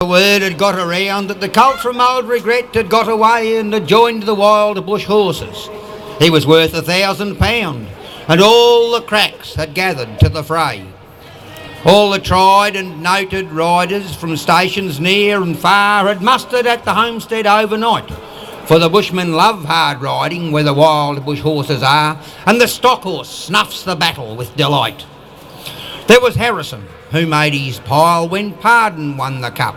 word had got around that the colt from Old Regret had got away and had joined the wild bush horses. He was worth £1,000, and all the cracks had gathered to the fray. All the tried and noted riders from stations near and far had mustered at the homestead overnight, for the bushmen love hard riding where the wild bush horses are, and the stock horse snuffs the battle with delight. There was Harrison, who made his pile when Pardon won the cup,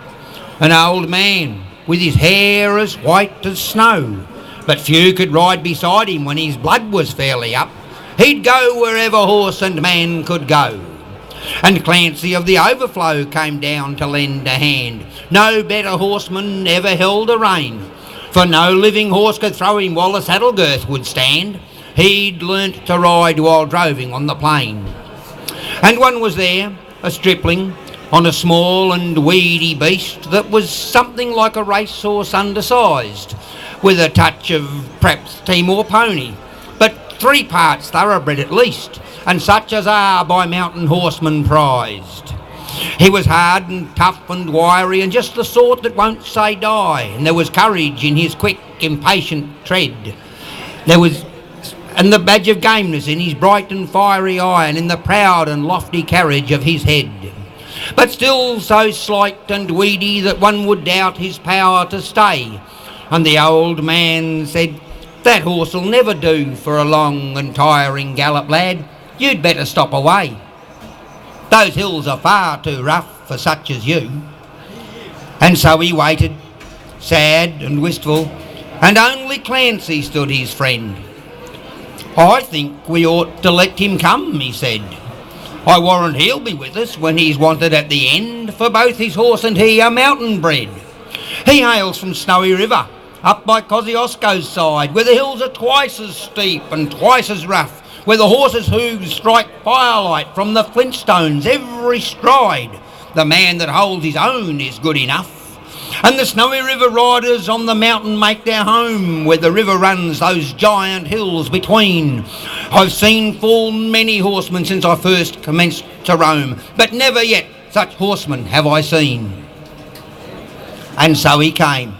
an old man with his hair as white as snow, but few could ride beside him when his blood was fairly up. He'd go wherever horse and man could go. And Clancy of the Overflow came down to lend a hand. No better horseman ever held a rein, for no living horse could throw him while the saddle girth would stand. He'd learnt to ride while droving on the plain. And one was there, a stripling, on a small and weedy beast that was something like a racehorse undersized, with a touch of perhaps Timor pony, but 3 parts thoroughbred at least, and such as are by mountain horsemen prized. He was hard and tough and wiry, and just the sort that won't say die, and there was courage in his quick, impatient tread. And the badge of gameness in his bright and fiery eye, and in the proud and lofty carriage of his head. But still so slight and weedy that one would doubt his power to stay. And the old man said, "That horse'll never do for a long and tiring gallop, lad. You'd better stop away. Those hills are far too rough for such as you." And so he waited, sad and wistful, and only Clancy stood his friend. "I think we ought to let him come," he said. "I warrant he'll be with us when he's wanted at the end, for both his horse and he are mountain bred. He hails from Snowy River, up by Kosciuszko's side, where the hills are twice as steep and twice as rough, where the horses' hooves strike firelight from the flintstones every stride. The man that holds his own is good enough. And the Snowy River riders on the mountain make their home, where the river runs those giant hills between. I've seen full many horsemen since I first commenced to roam, but never yet such horsemen have I seen." And so he came.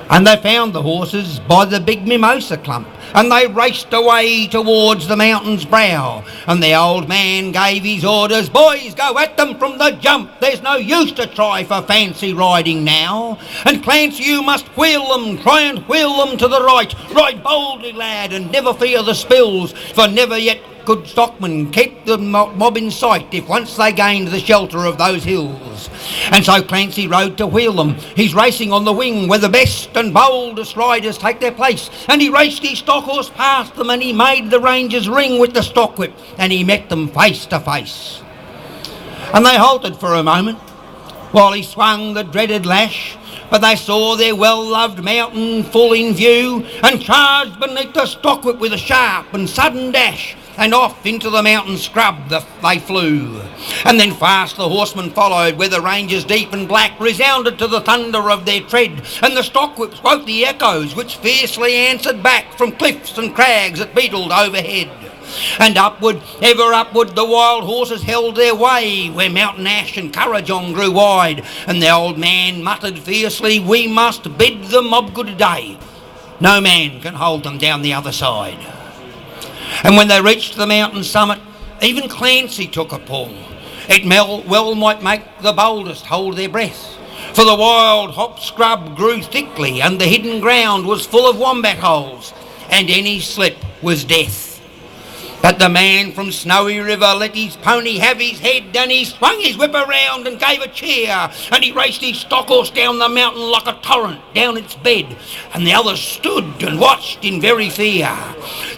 And they found the horses by the big mimosa clump, and they raced away towards the mountain's brow. And the old man gave his orders, "Boys, go at them from the jump. There's no use to try for fancy riding now. And Clancy, you must wheel them, try and wheel them to the right. Ride boldly, lad, and never fear the spills, for never yet could stockmen keep the mob in sight if once they gained the shelter of those hills." And so Clancy rode to wheel them. He's racing on the wing where the best and boldest riders take their place. And he raced his stock horse past them, and he made the rangers ring with the stock whip, and he met them face to face. And they halted for a moment while he swung the dreaded lash, but they saw their well-loved mountain full in view, and charged beneath the stock whip with a sharp and sudden dash, and off into the mountain scrub they flew. And then fast the horsemen followed, where the ranges deep and black resounded to the thunder of their tread, and the stock whips woke the echoes which fiercely answered back from cliffs and crags that beetled overhead. And upward, ever upward, the wild horses held their way, where mountain ash and Currajong grew wide, and the old man muttered fiercely, "We must bid the mob good day. No man can hold them down the other side." And when they reached the mountain summit, even Clancy took a pull. It well might make the boldest hold their breath, for the wild hop scrub grew thickly, and the hidden ground was full of wombat holes, and any slip was death. But the man from Snowy River let his pony have his head, and he swung his whip around and gave a cheer, and he raced his stock horse down the mountain like a torrent down its bed, and the others stood and watched in very fear.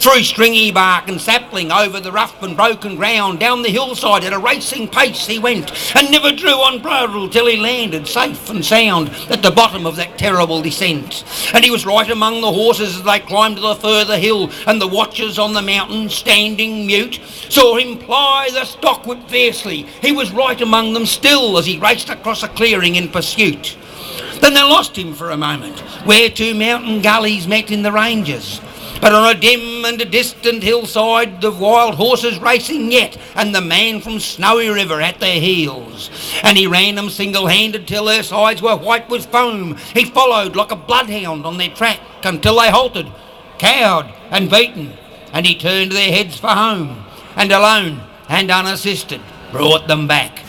Through stringy bark and sapling, over the rough and broken ground, down the hillside at a racing pace he went, and never drew on bridle till he landed safe and sound at the bottom of that terrible descent. And he was right among the horses as they climbed the further hill, and the watchers on the mountain, standing mute, saw him ply the stock whip fiercely. He was right among them still as he raced across a clearing in pursuit. Then they lost him for a moment, where 2 mountain gullies met in the ranges. But on a dim and a distant hillside, the wild horses racing yet, and the man from Snowy River at their heels. And he ran them single-handed till their sides were white with foam. He followed like a bloodhound on their track until they halted, cowed and beaten, and he turned their heads for home, and alone and unassisted brought them back.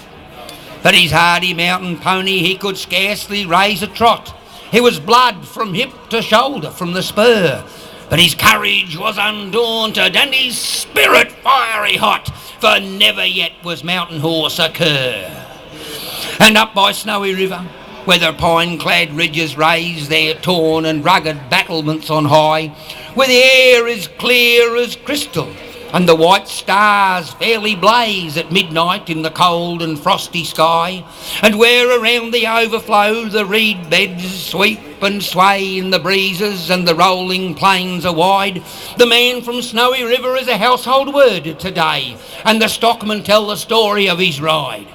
But his hardy mountain pony, he could scarcely raise a trot. He was blood from hip to shoulder from the spur, but his courage was undaunted and his spirit fiery hot, for never yet was mountain horse a cur. And up by Snowy River, where the pine-clad ridges raise their torn and rugged battlements on high, where the air is clear as crystal, and the white stars fairly blaze at midnight in the cold and frosty sky, and where around the overflow the reed beds sweep and sway in the breezes and the rolling plains are wide, the man from Snowy River is a household word today, and the stockmen tell the story of his ride.